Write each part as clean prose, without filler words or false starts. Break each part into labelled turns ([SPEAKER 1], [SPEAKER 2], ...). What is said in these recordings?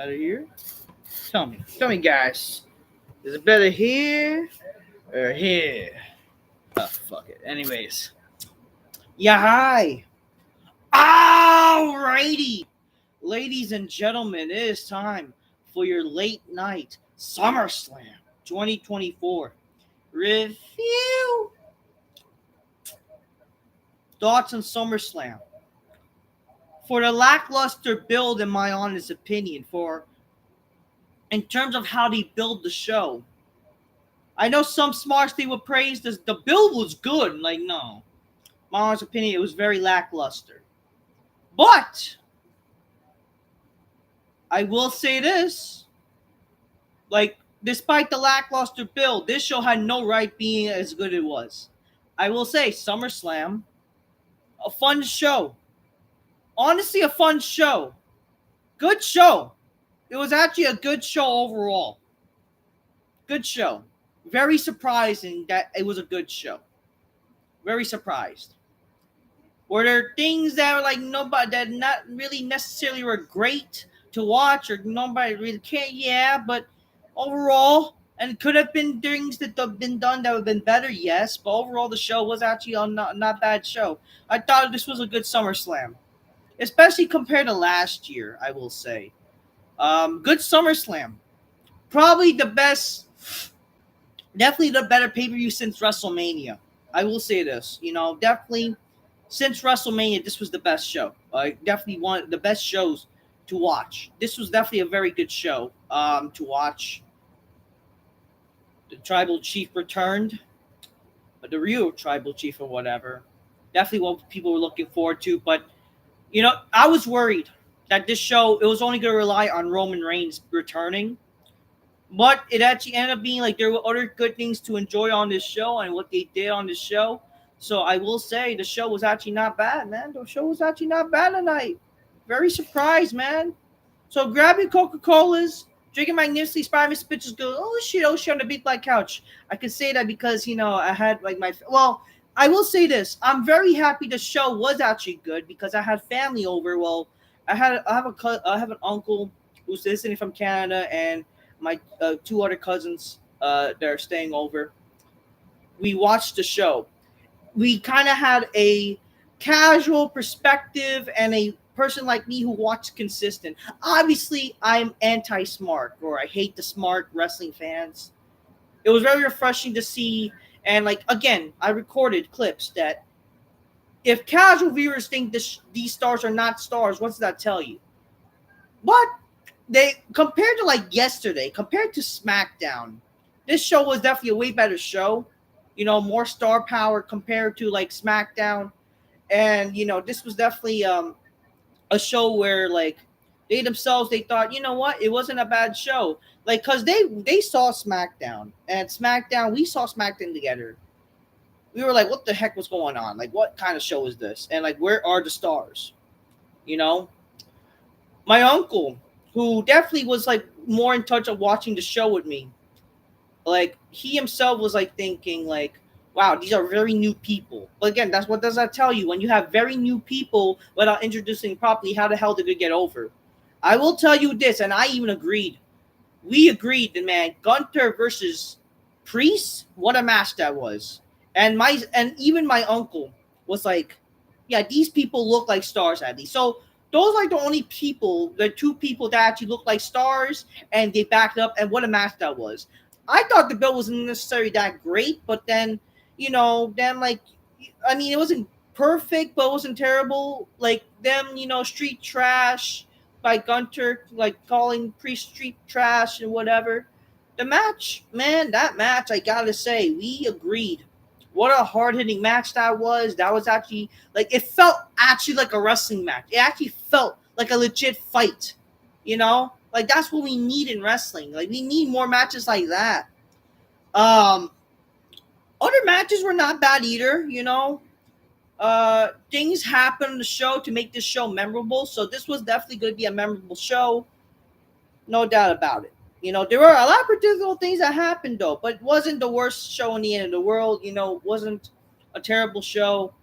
[SPEAKER 1] Better here? Tell me, guys. Is it better here or here? Oh, fuck it. Anyways, yeah, hi. Alrighty, ladies and gentlemen, it is time for your late night SummerSlam 2024 review. Thoughts on SummerSlam? For the lackluster build, in my honest opinion, for in terms of how they build the show, I know some smarts they would praise this. The build was good. Like, no, my honest opinion, it was very lackluster. But I will say this: like, despite the lackluster build, this show had no right being as good as it was. I will say, SummerSlam, a fun show. Honestly, a fun show. Good show. It was actually a good show overall. Good show. Very surprising that it was a good show. Very surprised. Were there things that were like nobody that not really necessarily were great to watch or nobody really cared? Yeah, but overall, and could have been things that have been done that would have been better. Yes, but overall, the show was actually a not bad show. I thought this was a good SummerSlam, especially compared to last year. I will say, good SummerSlam. Probably the best, definitely the better pay per view since WrestleMania. I will say this, definitely since WrestleMania, this was the best show. Definitely one of the best shows to watch. This was definitely a very good show to watch. The Tribal Chief returned, the real Tribal Chief or whatever. Definitely what people were looking forward to. But, I was worried that this show, it was only going to rely on Roman Reigns returning. But it actually ended up being like there were other good things to enjoy on this show and what they did on this show. So I will say the show was actually not bad, man. The show was actually not bad tonight. Very surprised, man. So grab your Coca-Colas, drinking magnificently, Spider-Man bitches go, oh shit, on the Big Black Couch. I can say that because, I had like I will say this. I'm very happy the show was actually good because I had family over. Well, I have an uncle who's listening from Canada and my two other cousins that are staying over. We watched the show. We kind of had a casual perspective and a person like me who watched consistent. Obviously, I'm anti-smart or I hate the smart wrestling fans. It was very refreshing to see. And like again, I recorded clips that if casual viewers think these stars are not stars, what does that tell you? But they compared to like yesterday, compared to SmackDown, this show was definitely a way better show. More star power compared to like SmackDown, and this was definitely a show where like they themselves they thought what, it wasn't a bad show, like because they saw SmackDown and SmackDown we saw SmackDown together. We were like, what the heck was going on? Like, what kind of show is this? And like, where are the stars? You know, my uncle, who definitely was like more in touch of watching the show with me, like he himself was like thinking like, wow, these are very new people. But again, that's what does that tell you? When you have very new people without introducing properly, how the hell did it get over? I will tell you this, and I even agreed. We agreed that, man, Gunther versus Priest, what a match that was. And even my uncle was like, yeah, these people look like stars at least. So those are the only people, the two people that actually look like stars, and they backed up. And what a match that was! I thought the bill wasn't necessarily that great, but then, like, I mean, it wasn't perfect, but it wasn't terrible. Like them, street trash by Gunter, like calling Priest street trash and whatever. The match, man, that match, I gotta say, we agreed. What a hard hitting match that was. That was actually like it felt actually like a wrestling match. It actually felt like a legit fight. Like that's what we need in wrestling. Like we need more matches like that. Um, Other matches were not bad either. Things happened on the show to make this show memorable. So this was definitely going to be a memorable show, no doubt about it. There were a lot of predictable things that happened though, but it wasn't the worst show in the end of the world. Wasn't a terrible show.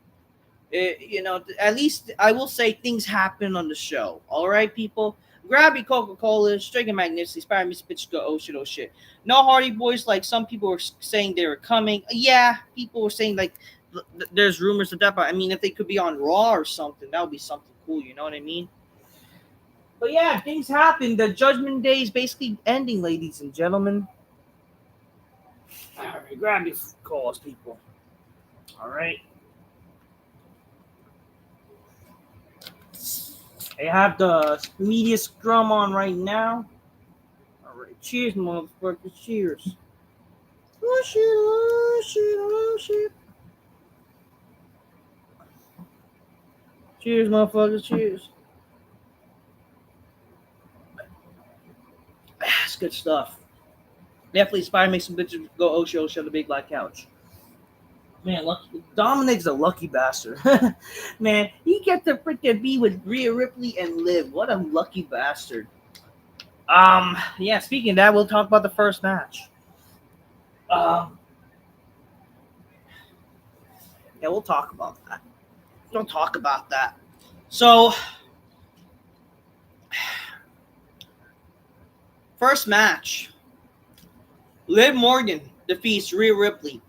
[SPEAKER 1] At least I will say things happened on the show. All right, people. grab your Coca-Cola, drink it magnificently, inspire me, bitch, go, oh shit. No Hardy Boys, like some people were saying they were coming. Yeah, people were saying like there's rumors of that, but I mean, if they could be on Raw or something, that would be something cool, you know what I mean? But yeah, things happen. The Judgment Day is basically ending, ladies and gentlemen. Alright, grab your calls, people. Alright. I have the media scrum on right now. Alright, cheers, motherfuckers, cheers. Oh shit, oh shit, oh shit. Cheers, motherfuckers, cheers. That's good stuff. Definitely inspired me some bitches go Osho on the big black couch. Man, lucky Dominick's a lucky bastard. Man, he get to freaking be with Rhea Ripley and Liv. What a lucky bastard. Yeah, speaking of that, we'll talk about the first match. Yeah, we'll talk about that. We'll talk about that. So, first match. Liv Morgan defeats Rhea Ripley.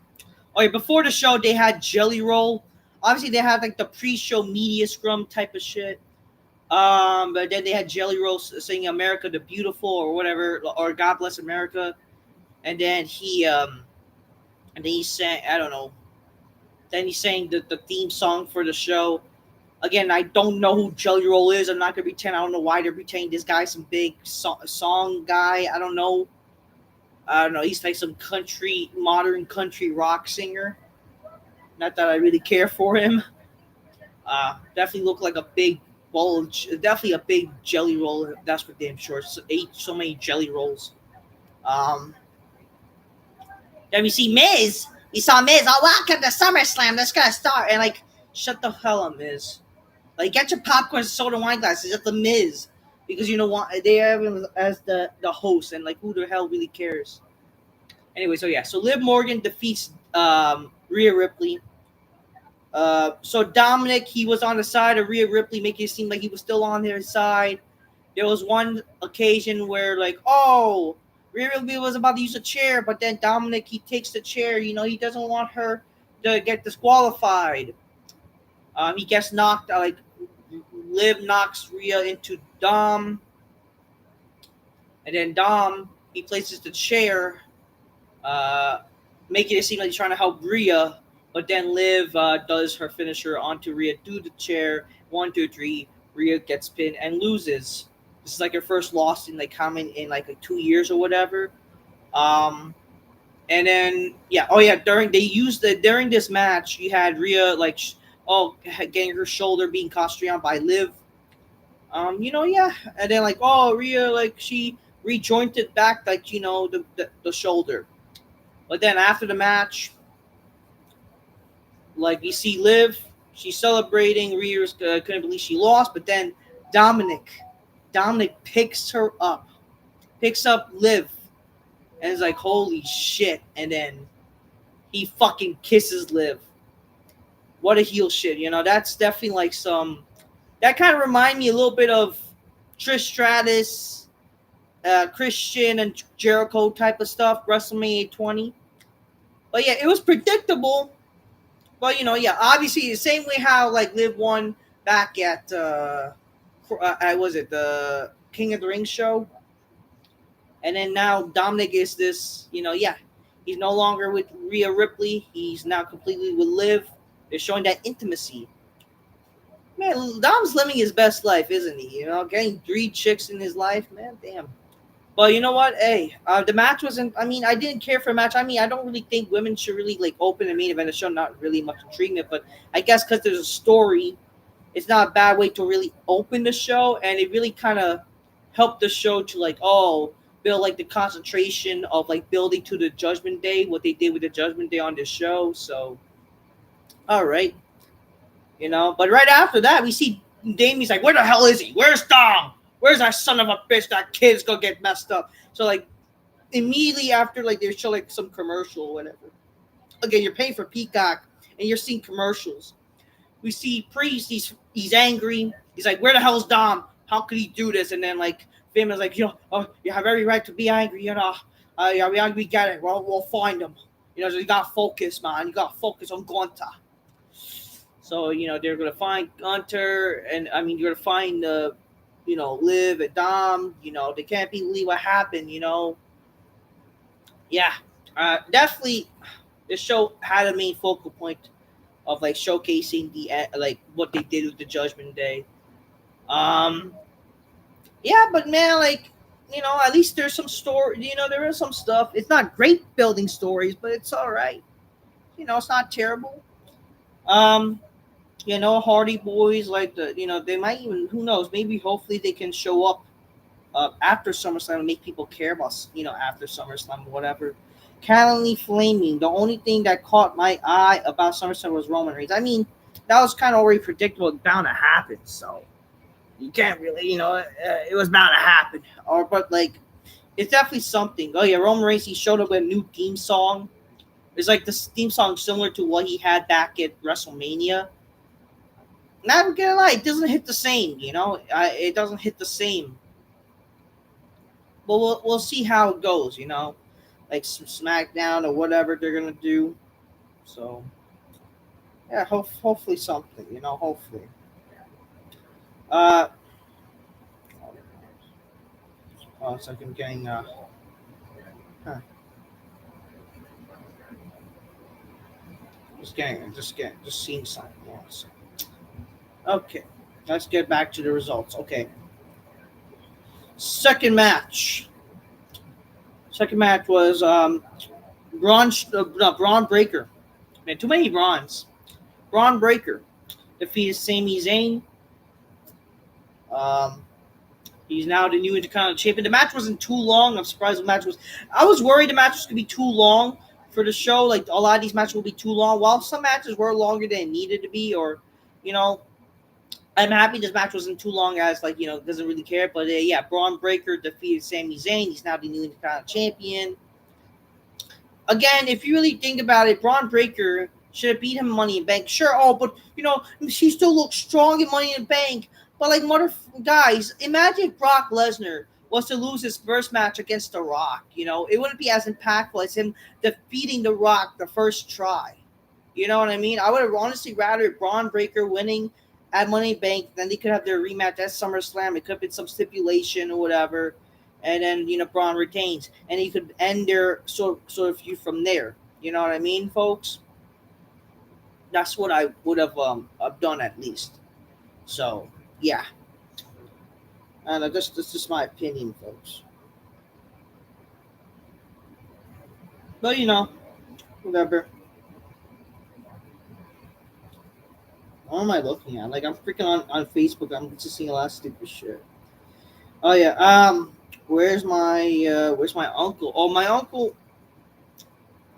[SPEAKER 1] Okay, before the show, they had Jelly Roll. Obviously, they had like the pre-show media scrum type of shit. But then they had Jelly Roll singing "America the Beautiful" or whatever, or "God Bless America," and then he sang, I don't know. Then he sang the theme song for the show. Again, I don't know who Jelly Roll is. I'm not gonna pretend. I don't know why they're pretending this guy's some big song guy. I don't know. He's like some modern country rock singer. Not that I really care for him. Definitely look like a big bulge. Definitely a big jelly roll. That's for damn sure. Ate so many jelly rolls. Then we see Miz. We saw Miz. Oh, welcome to SummerSlam. Let's gonna start. And like, shut the hell up, Miz. Like, get your popcorn, soda, wine glasses. It's the Miz. Because you know what? They have him as the host. And like, who the hell really cares? Anyway, so yeah. So Liv Morgan defeats Rhea Ripley. So Dominick, he was on the side of Rhea Ripley, making it seem like he was still on their side. There was one occasion where, like, oh, Rhea Ripley was about to use a chair, but then Dominick, he takes the chair. You know, he doesn't want her to get disqualified. He gets knocked, like, Liv knocks Rhea into Dom. And then Dom, he places the chair, making it seem like he's trying to help Rhea. But then Liv does her finisher onto Rhea through the chair. 1, 2, 3. Rhea gets pinned and loses. This is like her first loss in like coming in like 2 years or whatever. And then during this match, you had Rhea like getting her shoulder being costed on by Liv. And then like Rhea like she rejointed back like the shoulder. But then after the match, like you see Liv, she's celebrating. Rhea couldn't believe she lost, but then Dominick picks up Liv, and is like, holy shit. And then he fucking kisses Liv. What a heel shit, that's definitely like that kind of remind me a little bit of Trish Stratus, Christian and Jericho type of stuff, WrestleMania 20. But yeah, it was predictable. But obviously the same way how like Liv won back at the King of the Ring show, and then now Dominick is this, he's no longer with Rhea Ripley. He's now completely with Liv. They're showing that intimacy. Man, Dom's living his best life, isn't he? Getting 3 chicks in his life, man, damn. But you know what? Hey, the match wasn't. I mean, I didn't care for a match. I mean, I don't really think women should really like open a main event of the show. Not really much intriguing, but I guess because there's a story, it's not a bad way to really open the show, and it really kind of helped the show to like build like the concentration of like building to the Judgment Day, what they did with the Judgment Day on this show. So, all right, But right after that, we see Damian's like, where the hell is he? Where's Dom? Where's that son of a bitch? That kid's gonna get messed up. So like immediately after, like they show like some commercial or whatever. Again, you're paying for Peacock and you're seeing commercials. We see Priest. He's angry. He's like, where the hell's Dom? how could he do this? And then like Finn was like, you have every right to be angry. Yeah, we get it. Well, we'll find him. So you got to focus, man. You got to focus on Gunther. So they're gonna find Gunther, and I mean you're gonna find Liv and Dom. They can't believe what happened. Yeah, definitely. This show had a main focal point of like showcasing like what they did with the Judgment Day. Um, yeah, but man, like at least there's some story. There is some stuff. It's not great building stories, but it's all right. It's not terrible. Um, Hardy Boys, like they might even, who knows, maybe hopefully they can show up after SummerSlam and make people care about, after SummerSlam or whatever. Calendly Flaming. The only thing that caught my eye about SummerSlam was Roman Reigns. I mean, that was kind of already predictable, bound to happen. So you can't really, it was bound to happen. But like, it's definitely something. Oh yeah, Roman Reigns, he showed up with a new theme song. It's like this theme song similar to what he had back at WrestleMania. Not gonna lie, it doesn't hit the same. It doesn't hit the same. But we'll see how it goes. Like some SmackDown or whatever they're gonna do. So yeah, hopefully something. Hopefully. Uh, oh, it's like I'm getting huh. Just seeing something. Yeah, so. Okay, let's get back to the results. Okay, second match. Second match was Braun Breaker. Man, too many Brauns. Braun Breaker defeated Sami Zayn. Um, he's now the new Intercontinental Champion. The match wasn't too long. I'm surprised the match was. I was worried the match was going to be too long for the show. Like a lot of these matches will be too long. While some matches were longer than it needed to be, or I'm happy this match wasn't too long. As doesn't really care. But yeah, Braun Breaker defeated Sami Zayn. He's now the new Intercontinental Champion. Again, if you really think about it, Braun Breaker should have beat him in Money in Bank. Sure, but he still looks strong in Money in Bank. But like guys, imagine if Brock Lesnar was to lose his first match against The Rock. It wouldn't be as impactful as him defeating The Rock the first try. You know what I mean? I would have honestly rather Braun Breaker winning at Money in Bank, then they could have their rematch at SummerSlam. It could have been some stipulation or whatever. And then Braun retains, and he could end their sort of feud from there. You know what I mean, folks? That's what I would have done at least. So yeah, and that's just my opinion, folks. But whatever. What am I looking at? Like I'm freaking on Facebook. I'm just seeing a lot of stupid shit. Oh yeah. Where's my uncle? Oh, my uncle.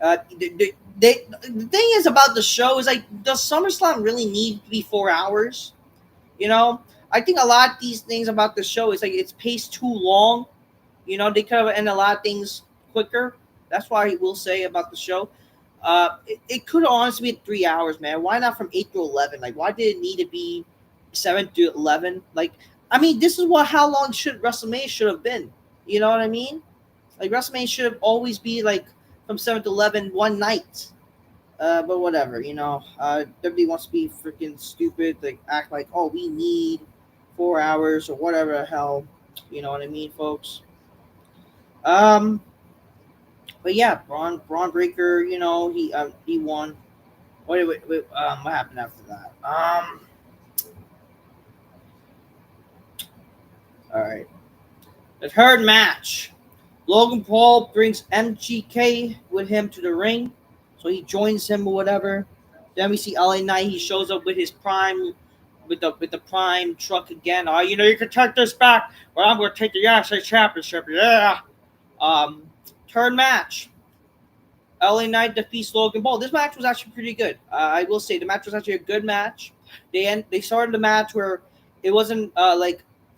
[SPEAKER 1] The thing is about the show is like, does SummerSlam really need to be 4 hours? I think a lot of these things about the show is like it's paced too long. They could have ended a lot of things quicker. That's why I will say about the show. It could honestly be 3 hours, man. Why not from 8 to 11? Like, why did it need to be 7 to 11? Like, I mean, this is how long WrestleMania should have been. You know what I mean? Like WrestleMania should have always be like from 7 to 11 one night. But whatever, WWE wants to be freaking stupid, like act like, oh, we need 4 hours or whatever the hell. You know what I mean, folks? But yeah, Braun Breaker, he won. Wait, what happened after that? All right. The third match. Logan Paul brings MGK with him to the ring, so he joins him or whatever. Then we see LA Knight. He shows up with his prime, with the prime truck again. Oh, you can take this back, or I'm going to take the United States Championship. Yeah. Third match. LA Knight defeats Logan Paul. This match was actually pretty good. I will say the match was actually a good match. They started the match where it wasn't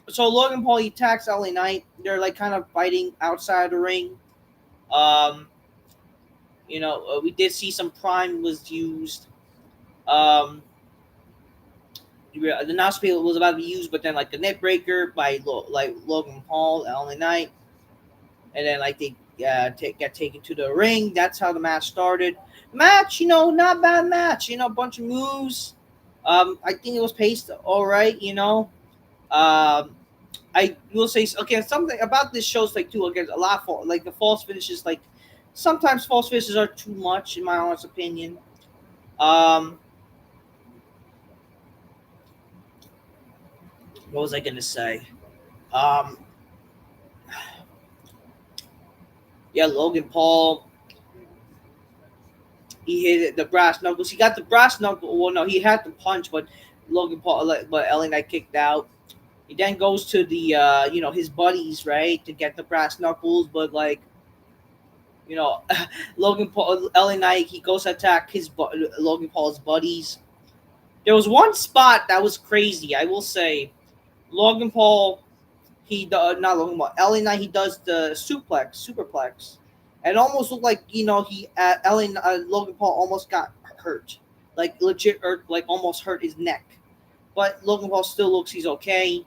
[SPEAKER 1] so Logan Paul, he attacks LA Knight. They're like kind of fighting outside the ring. We did see some prime was used. the Nazi was about to be used, but then like the net breaker by like Logan Paul, LA Knight, and then like they get taken to the ring. That's how the match started. Match, not bad match. A bunch of moves. I think it was paced all right. I will say okay. Something about this show's like too again a lot for like the false finishes. Like sometimes false finishes are too much in my honest opinion. Um, what was I gonna say? Um, yeah, Logan Paul. He hit the brass knuckles. He got the brass knuckle. Well, no, he had the punch, but Logan Paul, but LA Knight kicked out. He then goes to the his buddies, right, to get the brass knuckles, but like you know Logan Paul, LA Knight, he goes to attack Logan Paul's buddies. There was one spot that was crazy. I will say, Logan Paul, he not Logan Paul, LA Knight, he does the superplex, and it almost looked like he Logan Paul almost got hurt, like legit hurt, like almost hurt his neck, but Logan Paul still looks he's okay.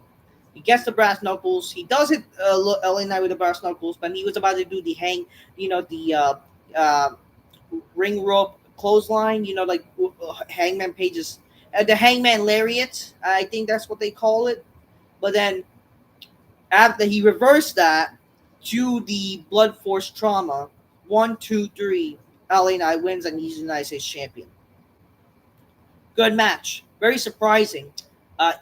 [SPEAKER 1] He gets the brass knuckles. He does hit LA Knight with the brass knuckles, but he was about to do the uh, ring rope clothesline. Like Hangman Page's the Hangman Lariat. I think that's what they call it. But then after he reversed that to the Blood Force Trauma, 1, 2, 3, LA Knight wins and he's the United States champion. Good match. Very surprising.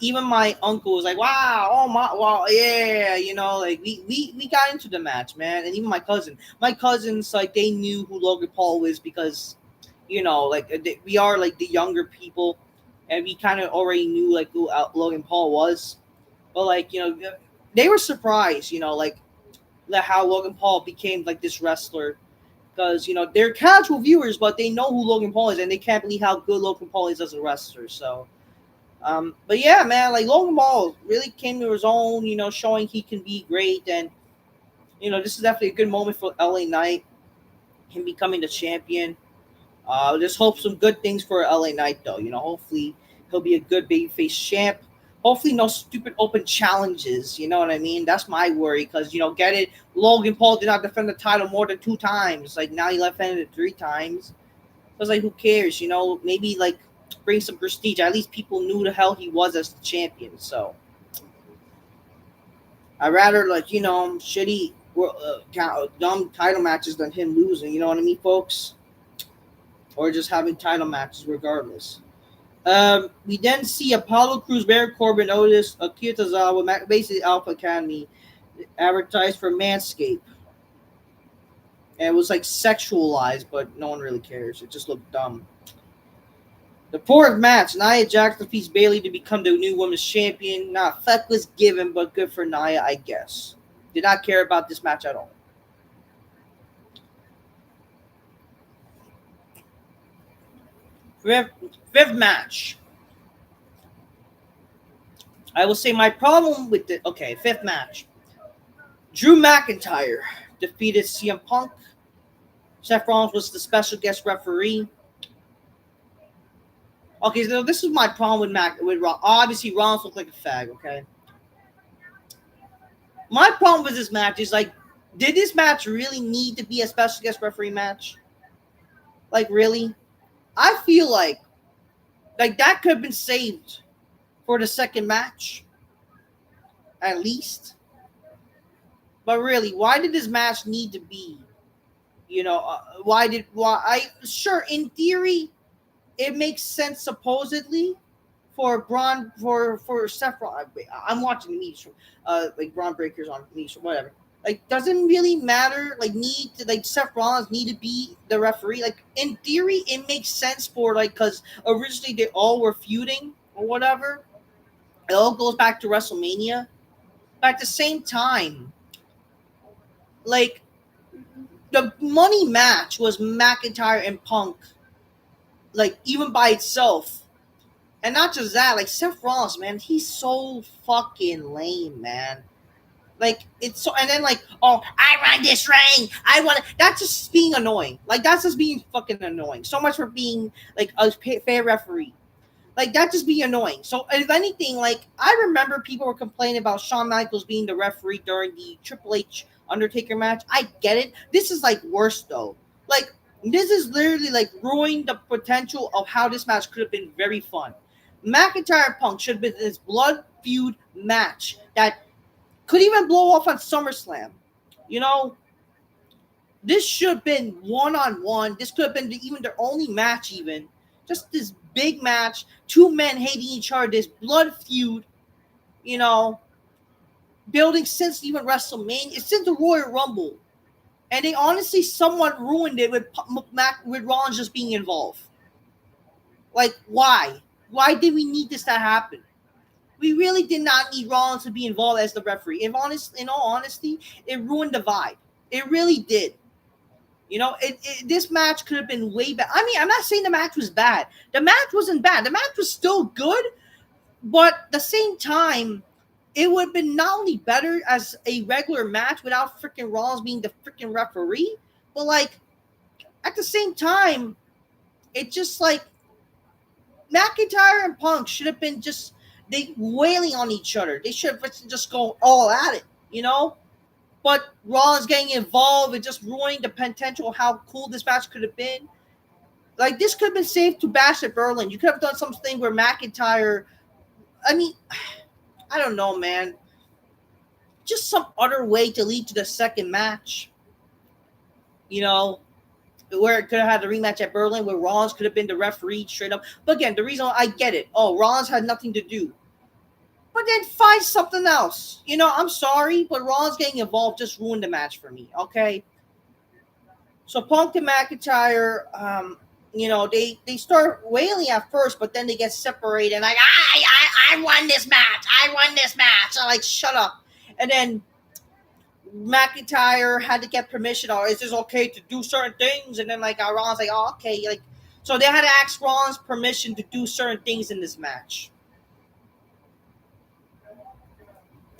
[SPEAKER 1] Even my uncle was like, "Wow, oh my, wow, yeah," like we got into the match, man. And even my cousins, like they knew who Logan Paul was because, like we are like the younger people, and we kind of already knew like who Logan Paul was. But like they were surprised, like how Logan Paul became like this wrestler because they're casual viewers, but they know who Logan Paul is, and they can't believe how good Logan Paul is as a wrestler. So. But yeah, man, like Logan Paul really came to his own, showing he can be great. And, this is definitely a good moment for LA Knight, him becoming the champion. Just hope some good things for LA Knight, though. Hopefully he'll be a good babyface champ. Hopefully no stupid open challenges. You know what I mean? That's my worry because, get it? Logan Paul did not defend the title more than 2 times. Like, now he defended it 3 times. I was like, who cares? Maybe, like, bring some prestige. At least people knew the hell he was as the champion. So I'd rather shitty dumb title matches than him losing. You know what I mean, folks? Or just having title matches regardless. We then see Apollo Crews, Baron Corbin, Otis, Akira Tozawa, basically Alpha Academy, advertised for Manscaped. And it was like sexualized, but no one really cares. It just looked dumb. The 4th match, Nia Jax defeats Bayley to become the new women's champion. Not feckless given, but good for Nia, I guess. Did not care about this match at all. 5th match. I will say my problem with the 5th match. Drew McIntyre defeated CM Punk. Seth Rollins was the special guest referee. Okay, so this is my problem with Rollins. Obviously, Rollins looked like a fag, okay? My problem with this match is, like, did this match really need to be a special guest referee match? Like, really? I feel like that could have been saved for the 2nd match. At least. But really, why did this match need to be? Sure, in theory, it makes sense supposedly for Seth Rollins. I'm watching the media, like Braun Breakers on media, whatever. Like, doesn't really matter. Like, Seth Rollins need to be the referee. Like, in theory, it makes sense for because originally they all were feuding or whatever. It all goes back to WrestleMania, but at the same time, like the money match was McIntyre and Punk. Like, even by itself. And not just that, like, Seth Rollins, man, he's so fucking lame, man. Like, it's so, and then, like, oh, I run this ring, that's just being annoying. Like, that's just being fucking annoying. So much for being, like, a fair referee. Like, that just be annoying. So, if anything, like, I remember people were complaining about Shawn Michaels being the referee during the Triple H Undertaker match. I get it. This is, like, worse, though. Like, this is literally, like, ruining the potential of how this match could have been very fun. McIntyre and Punk should have been this blood feud match that could even blow off on SummerSlam. You know, this should have been one-on-one. This could have been even their only match, even. Just this big match, two men hating each other, this blood feud, you know, building since even WrestleMania, since the Royal Rumble. And they honestly somewhat ruined it with Rollins just being involved. Like, why? Why did we need this to happen? We really did not need Rollins to be involved as the referee. In all honesty, it ruined the vibe. It really did. You know, this match could have been way better. I mean, I'm not saying the match was bad. The match wasn't bad. The match was still good, but at the same time, it would have been not only better as a regular match without freaking Rollins being the freaking referee, but like at the same time, it just like McIntyre and Punk should have been just they wailing on each other. They should have just go all at it, you know? But Rollins getting involved and just ruining the potential of how cool this match could have been. Like, this could have been saved to Bash at Berlin. You could have done something where McIntyre, I mean, I don't know, man. Just some other way to lead to the second match. You know, where it could have had the rematch at Berlin, where Rollins could have been the referee straight up. But again, the reason I get it, Rollins had nothing to do. But then find something else. You know, I'm sorry, but Rollins getting involved just ruined the match for me, okay? So Punk and McIntyre, you know, they start wailing at first, but then they get separated and like, I won this match. I won this match. I'm like, shut up. And then McIntyre had to get permission, or is this okay to do certain things? And then like Rollins like, oh, okay. Like, so they had to ask Rollins permission to do certain things in this match.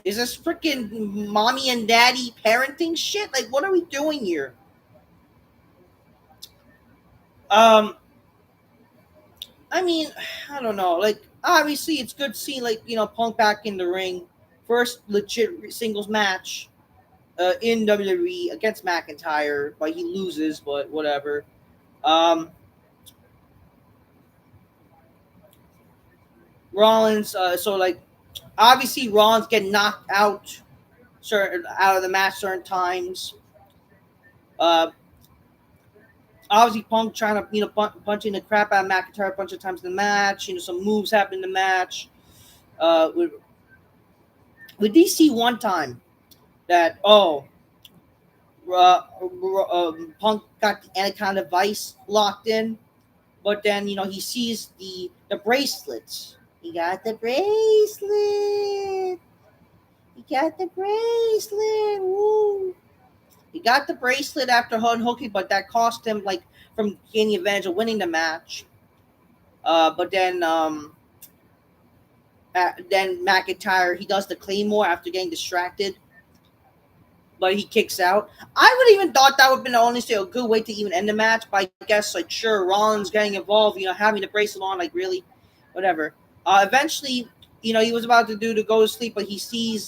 [SPEAKER 1] Is this freaking mommy and daddy parenting shit? Like, what are we doing here? I mean, I don't know. Like, obviously, it's good seeing like Punk back in the ring, first legit singles match in WWE against McIntyre, but he loses. But whatever. Um, Rollins. So like, obviously, Rollins getting knocked out out of the match certain times. Uh, Obviously, Punk trying to punching the crap out of McIntyre a bunch of times in the match. Some moves happen in the match. With DC one time that Punk got the Anaconda Vice locked in, but then he sees the bracelets. He got the bracelet. He got the bracelet. Woo. He got the bracelet after unhooking, but that cost him like from gaining advantage of winning the match. But then McIntyre, he does the Claymore after getting distracted, but he kicks out. I would even thought that would have been honestly a good way to even end the match. But I guess like sure, Rollins getting involved, having the bracelet on, like really, whatever. Eventually, he was about to go to sleep, but he sees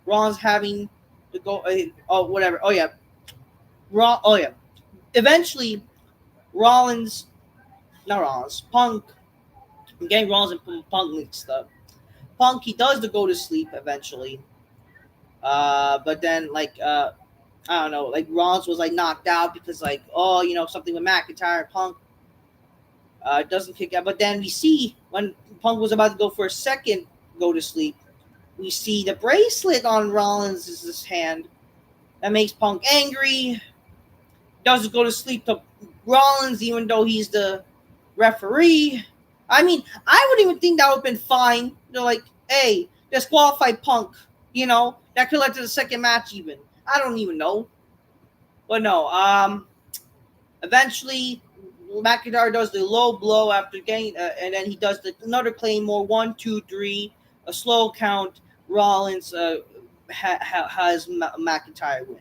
[SPEAKER 1] Rollins having to go. Whatever. Oh yeah. Eventually, Punk. I'm getting Rollins and Punk mixed up. Punk, he does the go to sleep eventually. But then I don't know, like Rollins was like knocked out because like something with McIntyre and Punk. Doesn't kick out. But then we see when Punk was about to go for a second go to sleep, we see the bracelet on Rollins' hand. That makes Punk angry. Doesn't go to sleep to Rollins, even though he's the referee. I mean, I would even think that would have been fine. They're like, hey, disqualify Punk. That could lead to the second match even. I don't even know. But no, eventually McIntyre does the low blow after getting, and then he does another Claymore, 1, 2, 3, a slow count. Rollins has McIntyre win.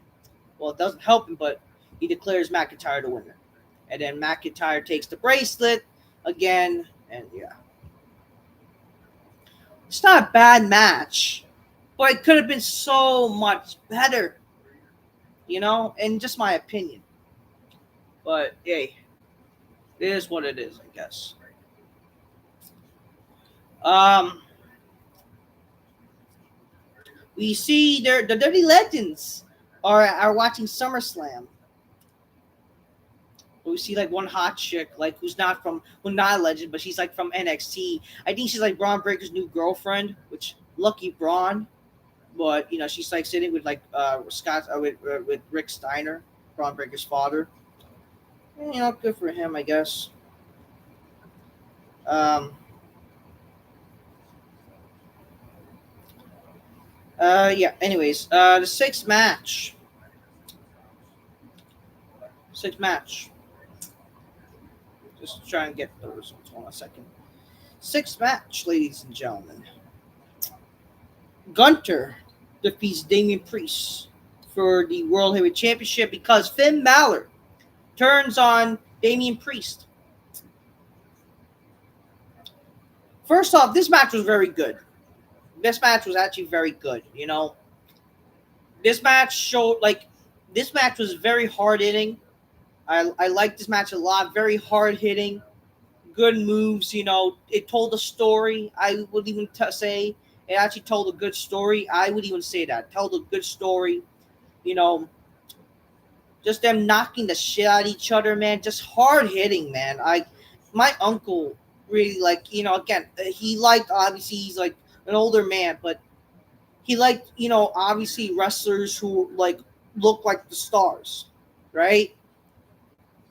[SPEAKER 1] Well, it doesn't help him, but he declares McIntyre the winner. And then McIntyre takes the bracelet again, and yeah. It's not a bad match, but it could have been so much better, in just my opinion. But hey, it is what it is, I guess. Um, we see the Dirty Legends are watching SummerSlam. We see like one hot chick, like who's not a legend, but she's like from NXT. I think she's like Braun Breaker's new girlfriend, which lucky Braun. But she's like sitting with like with Rick Steiner, Braun Breaker's father. And, good for him, I guess. Um, yeah. Anyways, the sixth match. Just try and get the results. Hold on a second. Sixth match, ladies and gentlemen. Gunther defeats Damian Priest for the World Heavyweight Championship because Finn Balor turns on Damian Priest. First off, this match was very good. This match was actually very good. This match this match was very hard hitting. I liked this match a lot. Very hard hitting, good moves. It told a story. I would even say it actually told a good story. I would even say that told a good story. You know, just them knocking the shit out of each other, man. Just hard hitting, man. My uncle really again, he liked, obviously he's like an older man, but he liked, obviously wrestlers who look like the stars, right?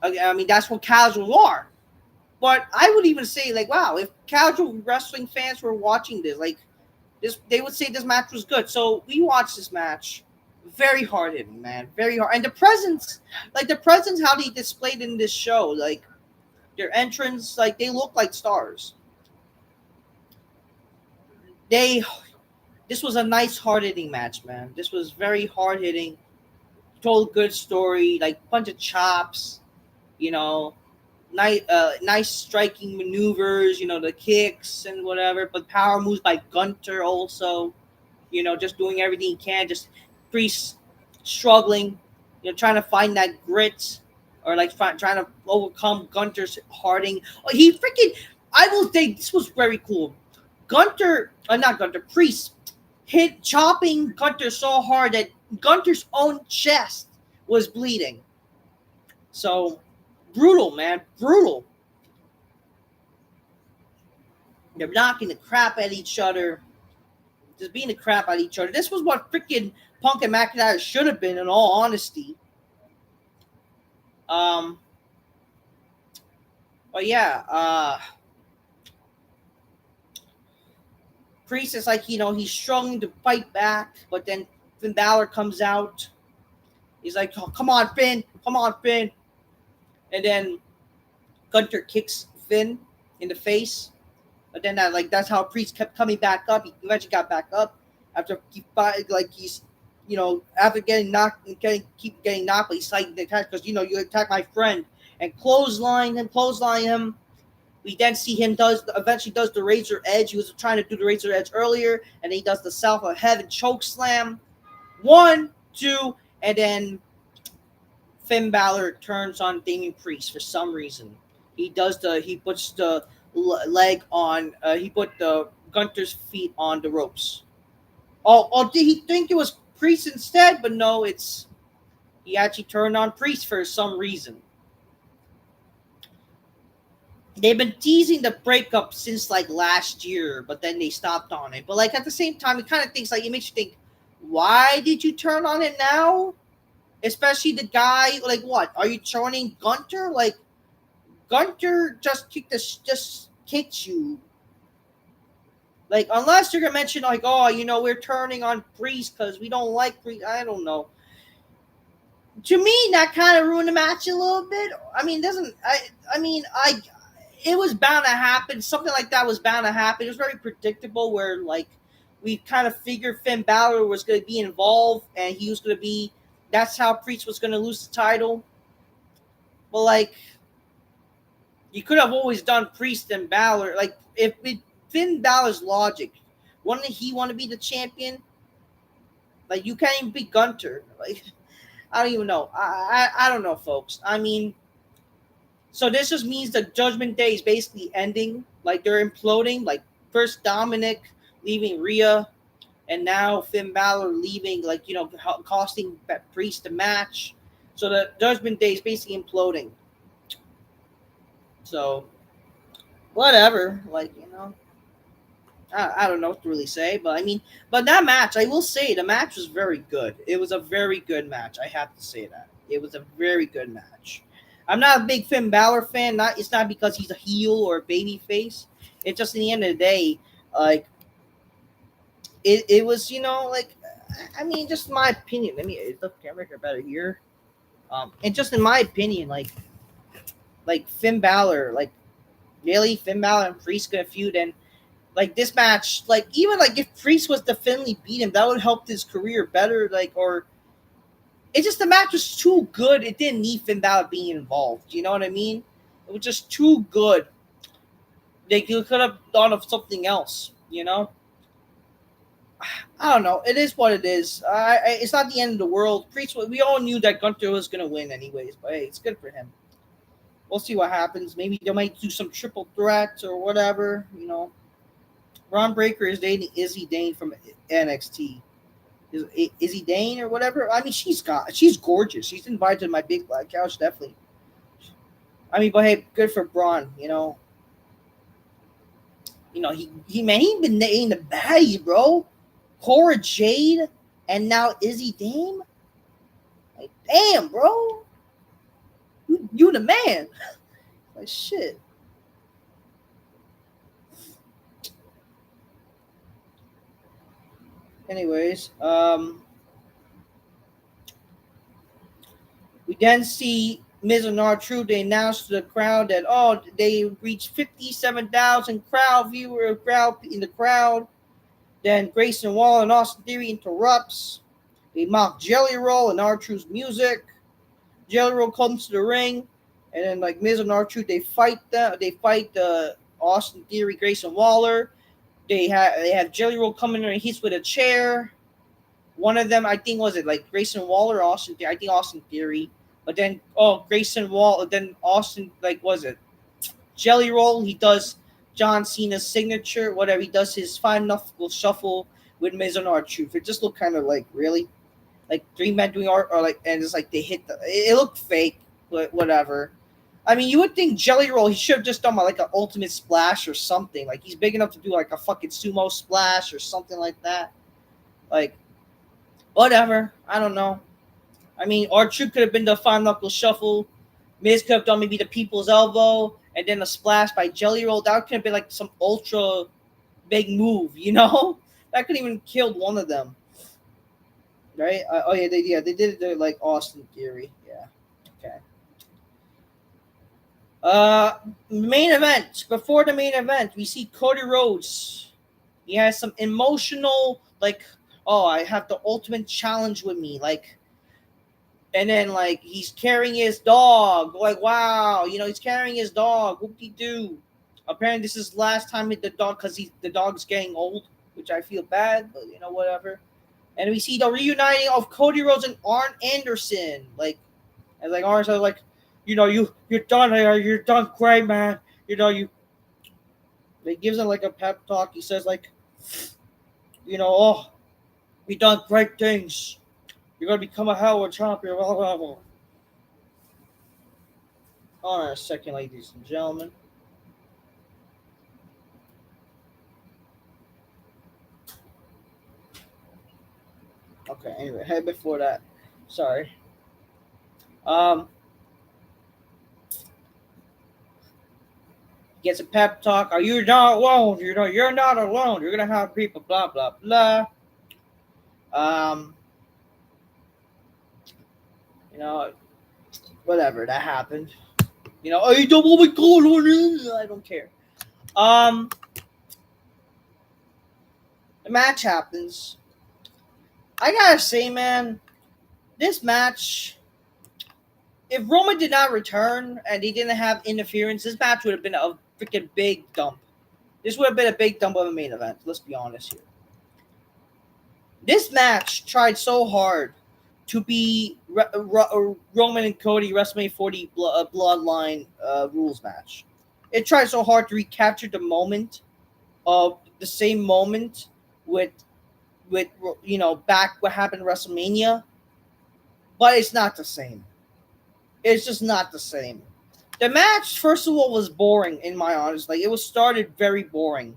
[SPEAKER 1] I mean, that's what casuals are. But I would even say, wow, if casual wrestling fans were watching this, they would say this match was good. So we watched this match. Very hard hitting, man. Very hard. And the presence, how they displayed in this show, their entrance, they look like stars. This was a nice hard hitting match, man. This was very hard hitting. Told a good story, bunch of chops, you know, nice striking maneuvers, the kicks and whatever, but power moves by Gunther also, just doing everything he can, just Priest struggling, trying to find that grit or trying to overcome Gunter's harding. Oh, he freaking, I will say this was very cool. Not Gunther, Priest hit chopping Gunther so hard that Gunter's own chest was bleeding. So brutal, man, brutal. They're knocking the crap at each other, just beating the crap out of each other. This was what freaking Punk and McIntyre should have been, in all honesty. But yeah, Priest is he's struggling to fight back, but then Finn Balor comes out. He's like, oh, come on, Finn. And then Gunther kicks Finn in the face. But then that's how Priest kept coming back up. He eventually got back up after he's after getting knocked and keep getting knocked, but he's fighting the attack because you attack my friend and clothesline him. We then see him eventually does the Razor Edge. He was trying to do the Razor Edge earlier, and then he does the South of Heaven choke slam. 1, 2, and then Finn Balor turns on Damian Priest for some reason. He puts the leg on. He put the Gunter's feet on the ropes. Oh, did he think it was Priest instead? But no, he actually turned on Priest for some reason. They've been teasing the breakup since last year, but then they stopped on it. But at the same time, it kind of thinks it makes you think, why did you turn on it now? Especially the guy, what? Are you turning Gunther? Gunther just kicked you. Unless you're gonna mention we're turning on Priest because we don't like Priest. I don't know. To me, that kind of ruined the match a little bit. I mean, it was bound to happen. Something like that was bound to happen. It was very predictable where we kind of figured Finn Balor was going to be involved and he was going to be, that's how Priest was going to lose the title. But you could have always done Priest and Balor. If Finn Balor's logic Wouldn't he want to be the champion? Like, you can't even beat Gunther. Like, I don't even know. I don't know, folks. I mean, so this just means the Judgment Day is basically ending. Like, they're imploding. Like, first Dominic leaving Rhea, and now Finn Balor leaving, like, costing Priest the match. So the Judgment Day is basically imploding. So, whatever. Like, I don't know what to really say, but I mean, but that match, I will say, the match was very good. It was a very good match. I have to say that. It was a very good match. I'm not a big Finn Balor fan. It's not because he's a heel or a baby face. It's just in the end of the day, like, it was, like, I mean, just my opinion. Let me, is the camera here better here? And just in my opinion, like Finn Balor, like, really, Finn Balor and Priest gonna feud, and like this match, like, even like if Priest was to Finley beat him, that would help his career better. Like, or it's just the match was too good. It didn't need Finn Balor being involved. You know what I mean? It was just too good. They could have thought of something else. I don't know. It is what it is. It's not the end of the world. Priest, we all knew that Gunther was gonna win anyways, but hey, it's good for him. We'll see what happens. Maybe they might do some triple threats or whatever. Ron Breaker is dating Izzy Dane from NXT. Izzy Dane or whatever. I mean, she's gorgeous. She's invited to my big black couch, definitely. I mean, but hey, good for Braun. He been dating the baddies, bro. Cora Jade and now Izzy Dane. Like, damn, bro. You the man. Like, shit. Anyways, we then see Miz and R-Truth. They announced to the crowd that they reached 57,000 crowd in the crowd. Then Grayson Waller and Austin Theory interrupts. They mock Jelly Roll and R-Truth's music. Jelly Roll comes to the ring, and then like Miz and R-Truth, they fight Austin Theory, Grayson Waller. They have Jelly Roll coming in and hits with a chair. One of them, I think, was it like Grayson Waller or Austin Theory? I think Austin Theory. But then, Grayson Waller, then Austin, like, was it Jelly Roll? He does John Cena's signature, whatever. He does his 5-knuckle shuffle with Miz and R-Truth. It just looked kind of like, really? Like, 3 men doing art, or like, and it's like they hit it looked fake, but whatever. I mean, you would think Jelly Roll, he should have just done like an ultimate splash or something. Like, he's big enough to do like a fucking sumo splash or something like that. Like, whatever. I don't know. I mean, R-Truth could have been the 5-knuckle shuffle. Miz could have done maybe the people's elbow and then a splash by Jelly Roll. That could have been like some ultra big move, That could even killed one of them. Right? They did it like Austin Theory. Yeah. Okay. Main event. Before the main event, we see Cody Rhodes. He has some emotional, like, I have the ultimate challenge with me, like, and then like he's carrying his dog. Like, wow, he's carrying his dog. Whoop-de-doo. Apparently, this is last time with the dog because the dog's getting old, which I feel bad, but whatever. And we see the reuniting of Cody Rhodes and Arn Anderson. Like, and like Arn's like, you're done. You're done great, man. You. He gives him like a pep talk. He says like, we done great things. You're gonna become a hell of a champion. Blah, blah, blah. Hold on a second, ladies and gentlemen. Okay, anyway, before that, sorry. Gets a pep talk. Are you not alone? You're not alone. You're gonna have people. Blah blah blah. Whatever that happened. I don't want my goal on. I don't care. The match happens. I gotta say, man, this match. If Roman did not return and he didn't have interference, this match would have been a freaking big dump. This would have been a big dump of a main event. Let's be honest here. This match tried so hard to be Roman and Cody WrestleMania 40 Bloodline rules match. It tried so hard to recapture the moment of the same moment with back what happened at WrestleMania, but it's not the same. It's just not the same. The match, first of all, was boring in my honest. Like, it was started very boring.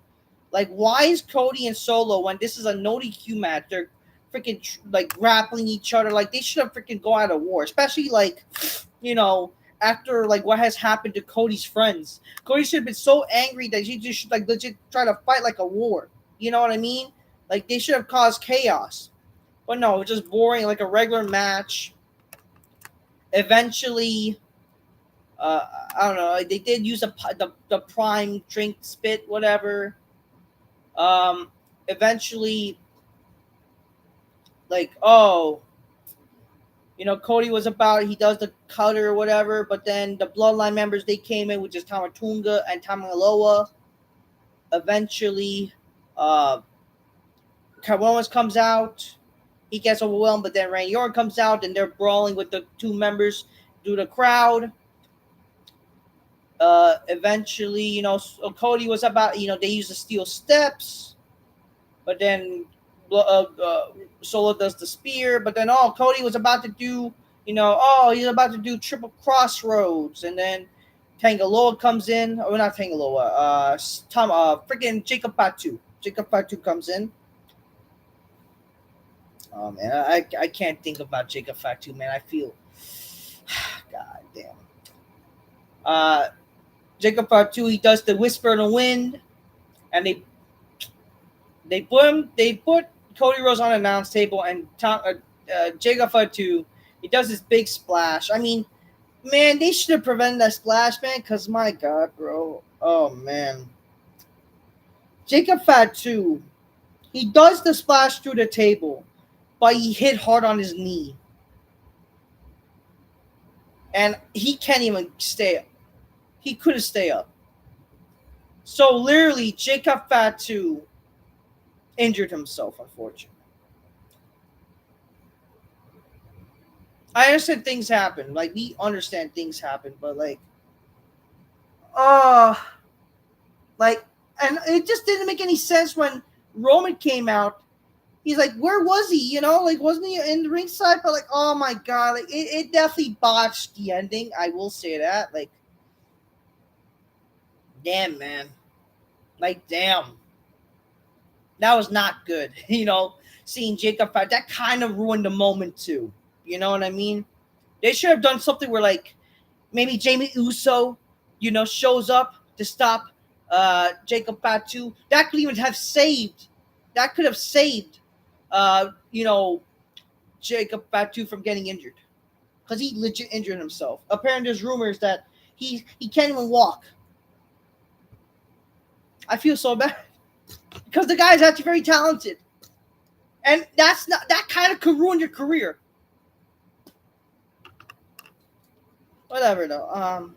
[SPEAKER 1] Like, why is Cody and Solo, when this is a no DQ match, they're freaking like grappling each other? Like, they should have freaking go out of war, especially like, after like what has happened to Cody's friends. Cody should have been so angry that he just should like legit try to fight like a war. You know what I mean? Like, they should have caused chaos. But no, it was just boring, like a regular match. Eventually, I don't know. They did use the prime drink spit, whatever. Eventually, like, Cody was he does the cutter or whatever, but then the Bloodline members, they came in, which is Tamatunga and Tamaloa. Eventually, Carbonas comes out. He gets overwhelmed, but then Randy Orton comes out, and they're brawling with the two members through the crowd. Eventually, Cody was about, they used the steel steps, but then Solo does the spear, but then Cody was about to do, he's about to do triple crossroads, and then Tangaloa comes in, or not Tangaloa, freaking Jacob Fatu. Jacob Fatu comes in. Oh man, I can't think about Jacob Fatu, man. I feel, god damn. Jacob Fatu, he does the whisper in the wind, and they put Cody Rhodes on an announce table, and Jacob Fatu, he does this big splash. I mean, man, they should have prevented that splash, man, because my god, bro. Oh man. Jacob Fatu, he does the splash through the table, but he hit hard on his knee. And he can't even stay up. He couldn't stay up. So literally, Jacob Fatu injured himself, unfortunately. I understand things happen. Like, we understand things happen, but and it just didn't make any sense when Roman came out. He's like, where was he? Wasn't he in the ringside? But oh my god, it definitely botched the ending. I will say that. Damn, man. Damn. That was not good. Seeing Jacob Fatu, that kind of ruined the moment too. You know what I mean? They should have done something where maybe Jamie Uso, shows up to stop Jacob Fatu. That could even have saved. That could have saved Jacob Fatu from getting injured, because he legit injured himself. Apparently, there's rumors that he can't even walk. I feel so bad because the guy is actually very talented, and that kind of could ruin your career. Whatever though.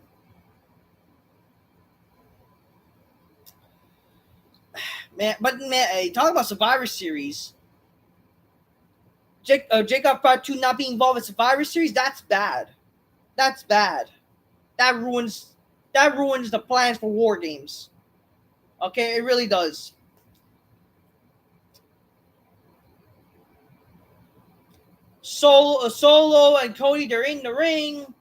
[SPEAKER 1] Man, hey, talking about Survivor Series. Jacob Fatu not being involved in Survivor Series, that's bad. That's bad. That ruins the plans for War Games. Okay, it really does. Solo and Cody, they're in the ring.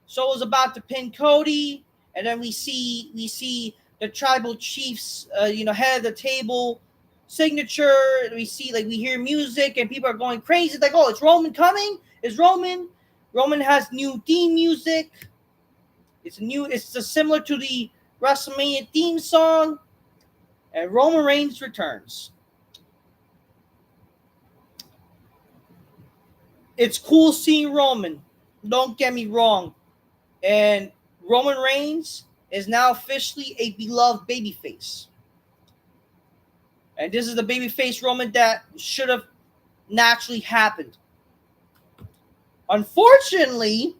[SPEAKER 1] Solo's about to pin Cody, and then we see the tribal chiefs, head of the table signature. We see we hear music, and people are going crazy. It's it's Roman coming. It's Roman. Roman has new theme music. It's similar to the WrestleMania theme song, and Roman Reigns returns. It's cool seeing Roman. Don't get me wrong. And Roman Reigns is now officially a beloved babyface. And this is the babyface Roman that should have naturally happened. Unfortunately,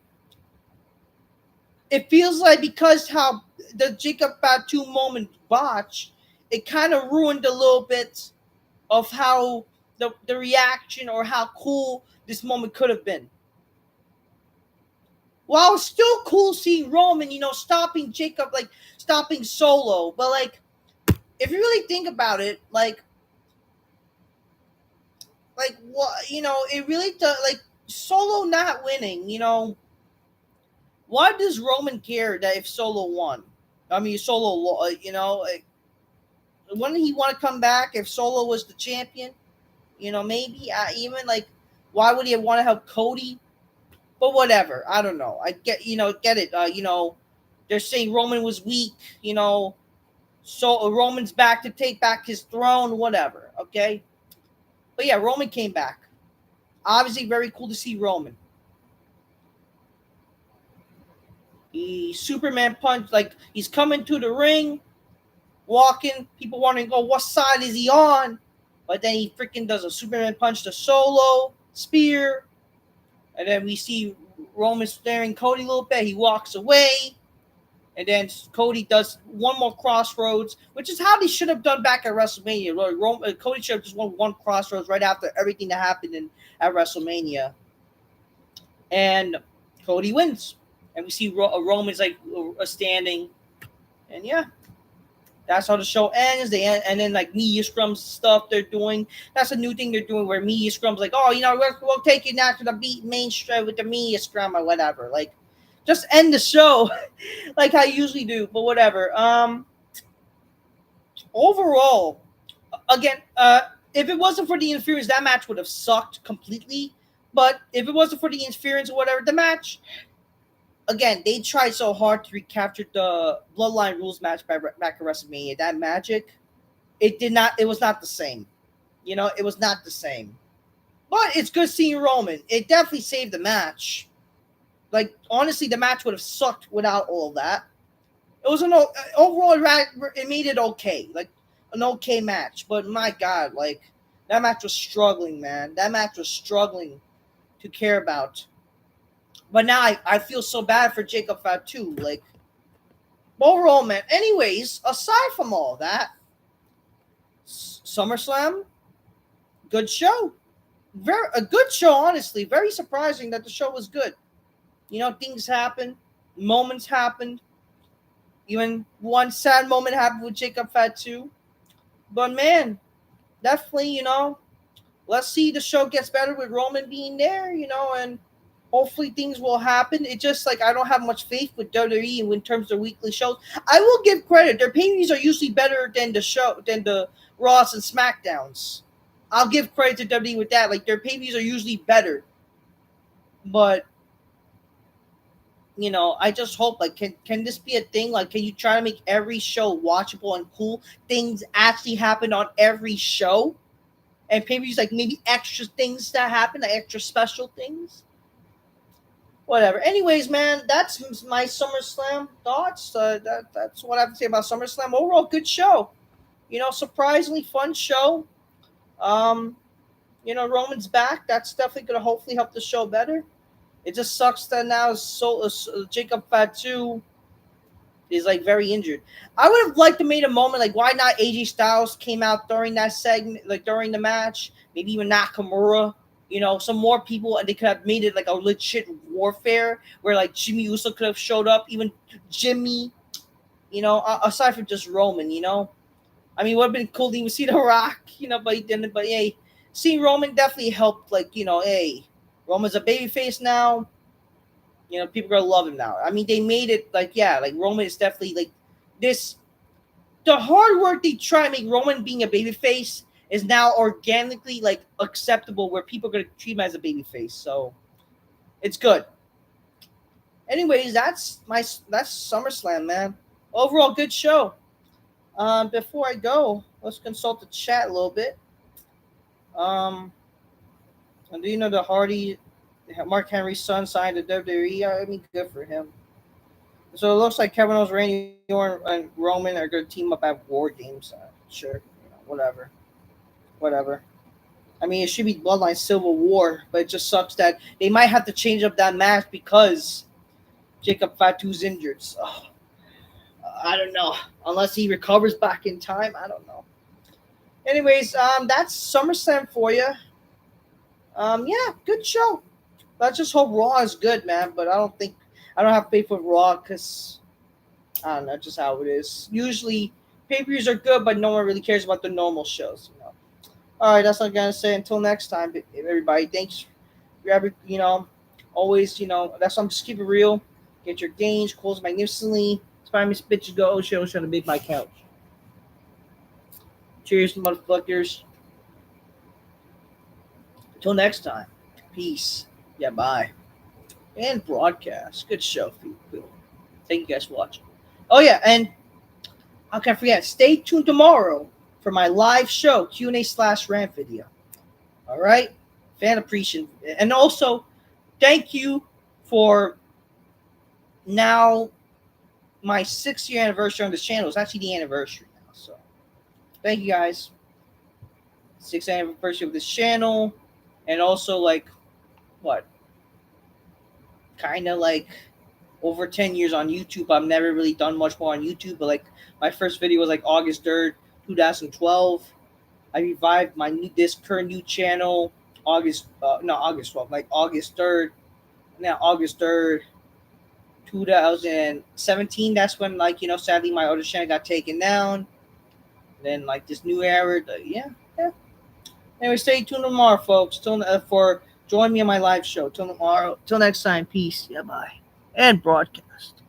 [SPEAKER 1] it feels like because how the Jacob Fatu moment botch, it kind of ruined a little bit of how the reaction or how cool this moment could have been. While it's still cool seeing Roman, stopping Jacob, like stopping Solo, but like if you really think about it, like what it really does. Like Solo not winning, why does Roman care that if Solo won? I mean, Solo, like, wouldn't he want to come back if Solo was the champion? Maybe even like, why would he want to have Cody? But whatever, I don't know. I get it. They're saying Roman was weak. So Roman's back to take back his throne. Whatever. Okay, but yeah, Roman came back. Obviously, very cool to see Roman. He Superman punch, like he's coming to the ring, walking. People want to go, what side is he on? But then he freaking does a Superman punch to Solo, spear. And then we see Roman staring Cody a little bit. He walks away. And then Cody does one more crossroads, which is how they should have done back at WrestleMania. Cody should have just won one crossroads right after everything that happened at WrestleMania. And Cody wins. And we see Roman's like standing. And yeah, that's how the show ends. And then like media scrums stuff they're doing. That's a new thing they're doing where media scrums like, oh, we'll take you now to the main strip with the media scrum or whatever. Like, just end the show like I usually do. But whatever. Overall, again, if it wasn't for the interference, that match would have sucked completely. But if it wasn't for the interference or whatever, the match, again, they tried so hard to recapture the Bloodline Rules match back at WrestleMania. That magic, it was not the same. It was not the same. But it's good seeing Roman. It definitely saved the match. Like, honestly, the match would have sucked without all of that. It was overall, it made it okay. Like, an okay match. But my God, like, that match was struggling, man. That match was struggling to care about. But now I feel so bad for Jacob Fatu. Like, overall, man. Anyways, aside from all that, SummerSlam, good show. A good show, honestly. Very surprising that the show was good. Things happened. Moments happened. Even one sad moment happened with Jacob Fatu. But, man, definitely, let's see the show gets better with Roman being there, and hopefully things will happen. It's just like I don't have much faith with WWE in terms of weekly shows. I will give credit. Their pay-per-views are usually better than the Raws and SmackDowns. I'll give credit to WWE with that. Like, their pay-per-views are usually better. But I just hope, like, can this be a thing? Like, can you try to make every show watchable and cool? Things actually happen on every show, and pay-per-views, like, maybe extra things that happen, like extra special things. Whatever. Anyways, man, that's my SummerSlam thoughts. That's what I have to say about SummerSlam. Overall, good show. Surprisingly fun show. Roman's back. That's definitely going to hopefully help the show better. It just sucks that now Jacob Fatu is like very injured. I would have liked to made a moment like why not AJ Styles came out during that segment, like during the match, maybe even Nakamura, some more people, and they could have made it like a legit warfare where like Jimmy Uso could have showed up, even Jimmy, aside from just Roman, I mean, it would have been cool to even see The Rock, but he didn't. But hey, seeing Roman definitely helped. Like, hey, Roman's a babyface now. People are gonna love him now. I mean, they made it like, yeah, like Roman is definitely like this. The hard work they try to make Roman being a babyface is now organically like acceptable, where people are gonna treat him as a babyface. So it's good. Anyways, that's SummerSlam, man. Overall, good show. Before I go, let's consult the chat a little bit. And do you know the Mark Henry's son signed to WWE? I mean, good for him. So it looks like Kevin Owens, Randy Orton, and Roman are going to team up at War Games. Sure, whatever. I mean, it should be Bloodline Civil War, but it just sucks that they might have to change up that match because Jacob Fatu's injured. So, I don't know. Unless he recovers back in time, I don't know. Anyways, that's SummerSlam for you. Yeah, good show. Let's just hope Raw is good, man. But I don't have faith with Raw because I don't know, just how it is. Usually, pay-per-views are good, but no one really cares about the normal shows. All right, that's all I'm gonna say. Until next time, everybody. Thanks for always, that's why I'm just keep it real. Get your gains, close magnificently. Inspire me, bitches go. Show trying to make my couch. Cheers, motherfuckers. Until next time, peace. Yeah, bye. And broadcast. Good show, people. Thank you guys for watching. Oh yeah, and how can I forget? Stay tuned tomorrow for my live show Q&A/rant video. All right, fan appreciation, and also thank you for now my 6-year anniversary on this channel. It's actually the anniversary now, so thank you guys. 6th anniversary of this channel, and also like what, kind of like over 10 years on YouTube. I've never really done much more on YouTube, but like my first video was like August 3rd, 2012. I revived this current new channel August 12th, like August 3rd. Now August 3rd, 2017. That's when sadly my other channel got taken down. Then like this new era, yeah. Anyway, stay tuned tomorrow, folks. For join me on my live show. Till tomorrow. Till next time. Peace. Yeah, bye. And broadcast.